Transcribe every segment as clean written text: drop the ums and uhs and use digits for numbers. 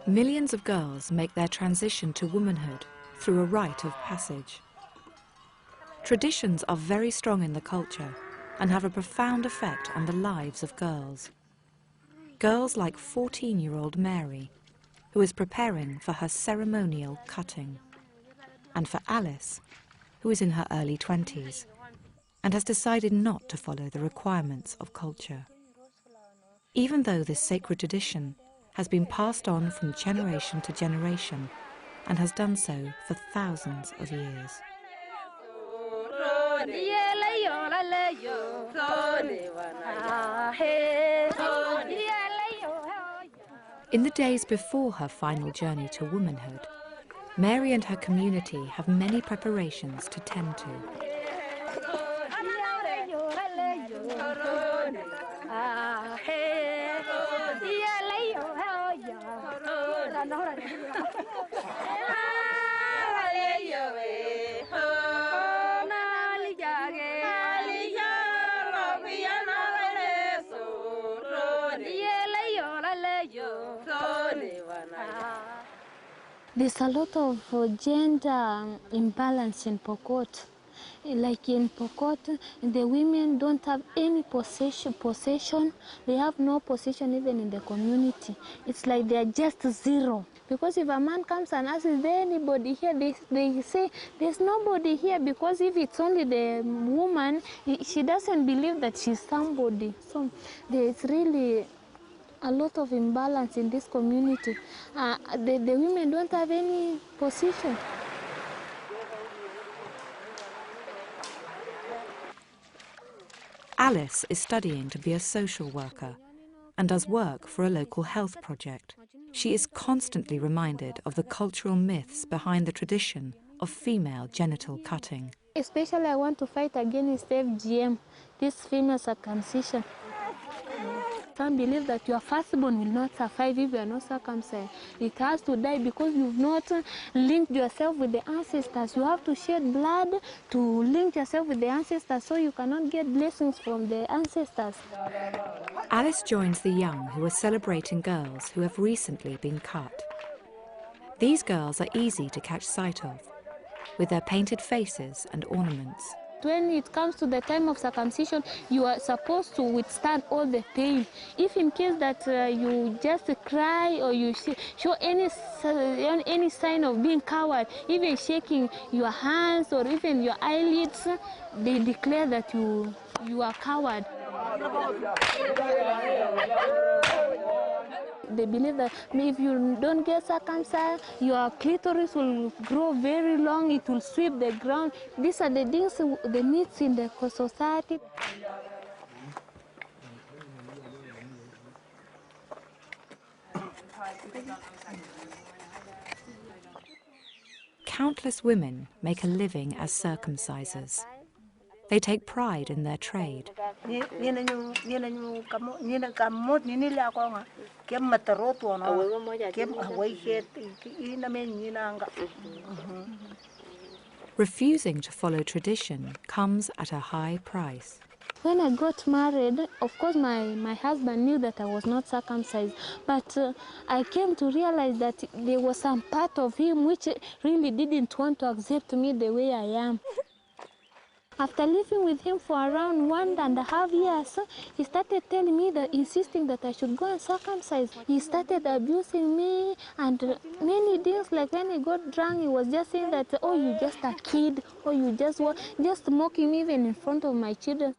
Millions of girls make their transition to womanhood through a rite of passage. Traditions are very strong in the culture and have a profound effect on the lives of girls. Girls like 14-year-old Mary, who is preparing for her ceremonial cutting, and for Alice, who is in her early 20s and has decided not to follow the requirements of culture. Even though this sacred tradition has been passed on from generation to generation and has done so for thousands of years. In the days before her final journey to womanhood, Mary and her community have many preparations to tend to. There's a lot of gender imbalance in Pokot. Like in Pokot, the women don't have any possession. They have no possession even in the community. It's like they're just zero. Because if a man comes and asks, is there anybody here? They say, there's nobody here, because if it's only the woman, she doesn't believe that she's somebody. So there's really a lot of imbalance in this community. The women don't have any position. Alice is studying to be a social worker and does work for a local health project. She is constantly reminded of the cultural myths behind the tradition of female genital cutting. Especially I want to fight against FGM, this female circumcision. Some believe that your firstborn will not survive if you are not circumcised. It has to die because you've not linked yourself with the ancestors. You have to shed blood to link yourself with the ancestors, so you cannot get blessings from the ancestors. Alice joins the young who are celebrating girls who have recently been cut. These girls are easy to catch sight of, with their painted faces and ornaments. When it comes to the time of circumcision, you are supposed to withstand all the pain. If in case that you just cry or you show any sign of being coward, even shaking your hands or even your eyelids, they declare that you are coward. They believe that if you don't get circumcised, your clitoris will grow very long, it will sweep the ground. These are the things, the myths in the society. Countless women make a living as circumcisers. They take pride in their trade. Refusing to follow tradition comes at a high price. When I got married, of course my husband knew that I was not circumcised, but I came to realize that there was some part of him which really didn't want to accept me the way I am. After living with him for around 1.5 years, he started telling me that, insisting that I should go and circumcise. He started abusing me and many things, like when he got drunk, he was just saying that, oh, you're just a kid, or you just mocking me even in front of my children.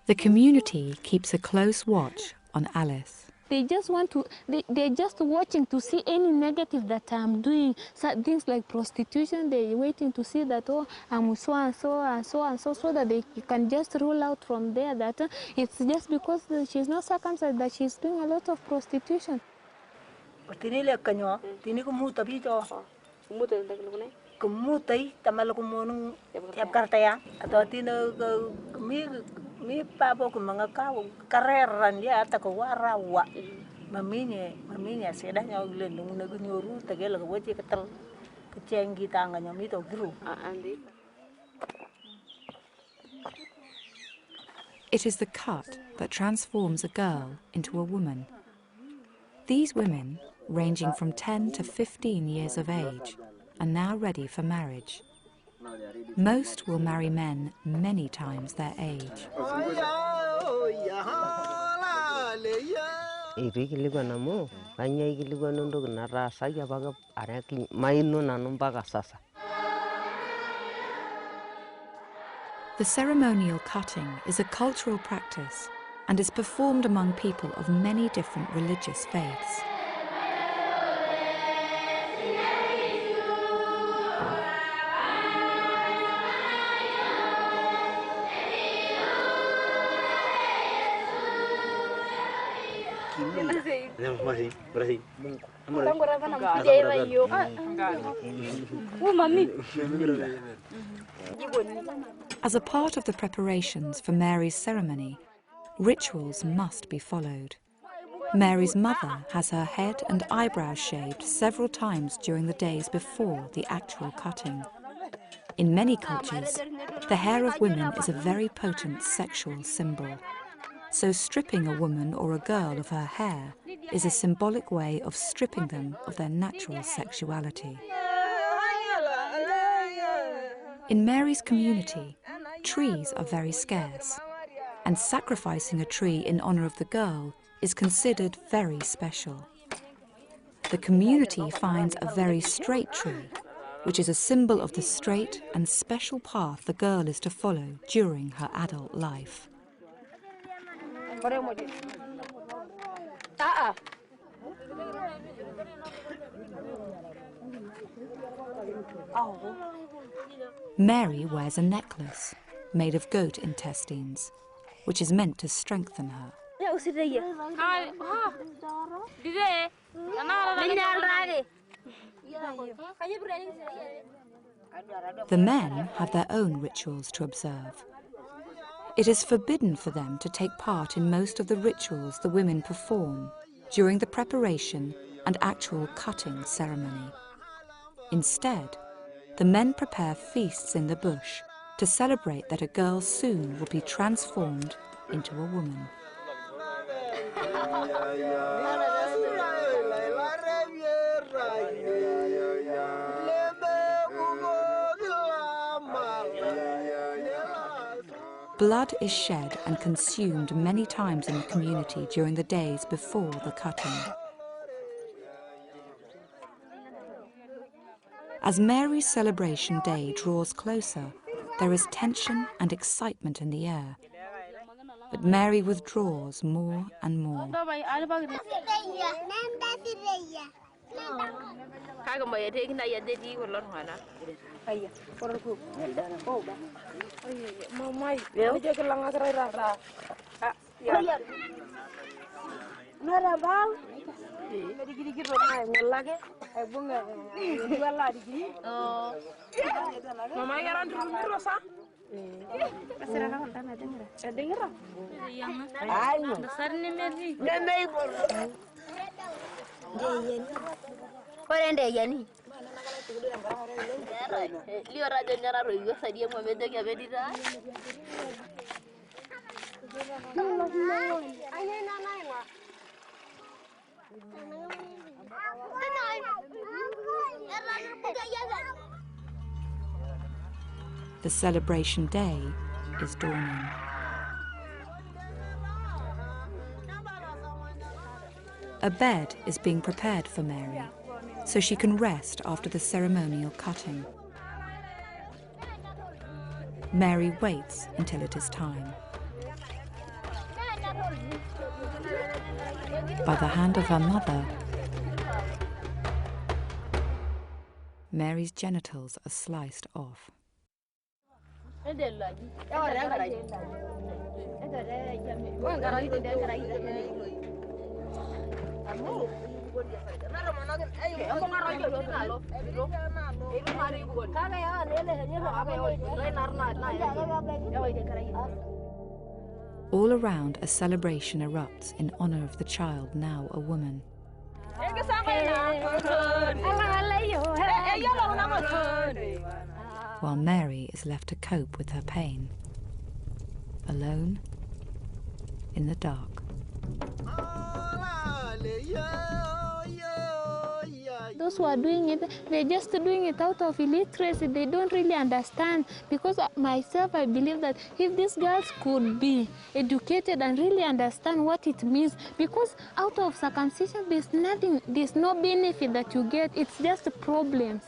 The community keeps a close watch on Alice. They just want to, they're just watching to see any negative that I'm doing. So things like prostitution, they're waiting to see that, oh, I'm so and so and so and so, so that they can just rule out from there that it's just because she's not circumcised that she's doing a lot of prostitution. kemutai tamal kumonung tiap kartaya atau tino mi pabo kumangakaw kareran dia ata ko warawa maminya sedahnya ulendung nagunyoru tegela ko waje ketel kecenggi tangannya mi to guru. It is the cut that transforms a girl into a woman. These women, ranging from 10 to 15 years of age, are now ready for marriage. Most will marry men many times their age. The ceremonial cutting is a cultural practice and is performed among people of many different religious faiths. As a part of the preparations for Mary's ceremony, rituals must be followed. Mary's mother has her head and eyebrows shaved several times during the days before the actual cutting. In many cultures, the hair of women is a very potent sexual symbol. So stripping a woman or a girl of her hair is a symbolic way of stripping them of their natural sexuality. In Mary's community, trees are very scarce, and sacrificing a tree in honor of the girl is considered very special. The community finds a very straight tree, which is a symbol of the straight and special path the girl is to follow during her adult life. Mary wears a necklace made of goat intestines, which is meant to strengthen her. The men have their own rituals to observe. It is forbidden for them to take part in most of the rituals the women perform during the preparation and actual cutting ceremony. Instead, the men prepare feasts in the bush to celebrate that a girl soon will be transformed into a woman. Blood is shed and consumed many times in the community during the days before the cutting. As Mary's celebration day draws closer, there is tension and excitement in the air. But Mary withdraws more and more. The celebration day is dawning. A bed is being prepared for Mary, so she can rest after the ceremonial cutting. Mary waits until it is time. By the hand of her mother, Mary's genitals are sliced off. All around, a celebration erupts in honor of the child, now a woman. While Mary is left to cope with her pain, alone in the dark. Those who are doing it, they're just doing it out of illiteracy. They don't really understand. Because myself, I believe that if these girls could be educated and really understand what it means, because out of circumcision, there's no benefit that you get. It's just problems.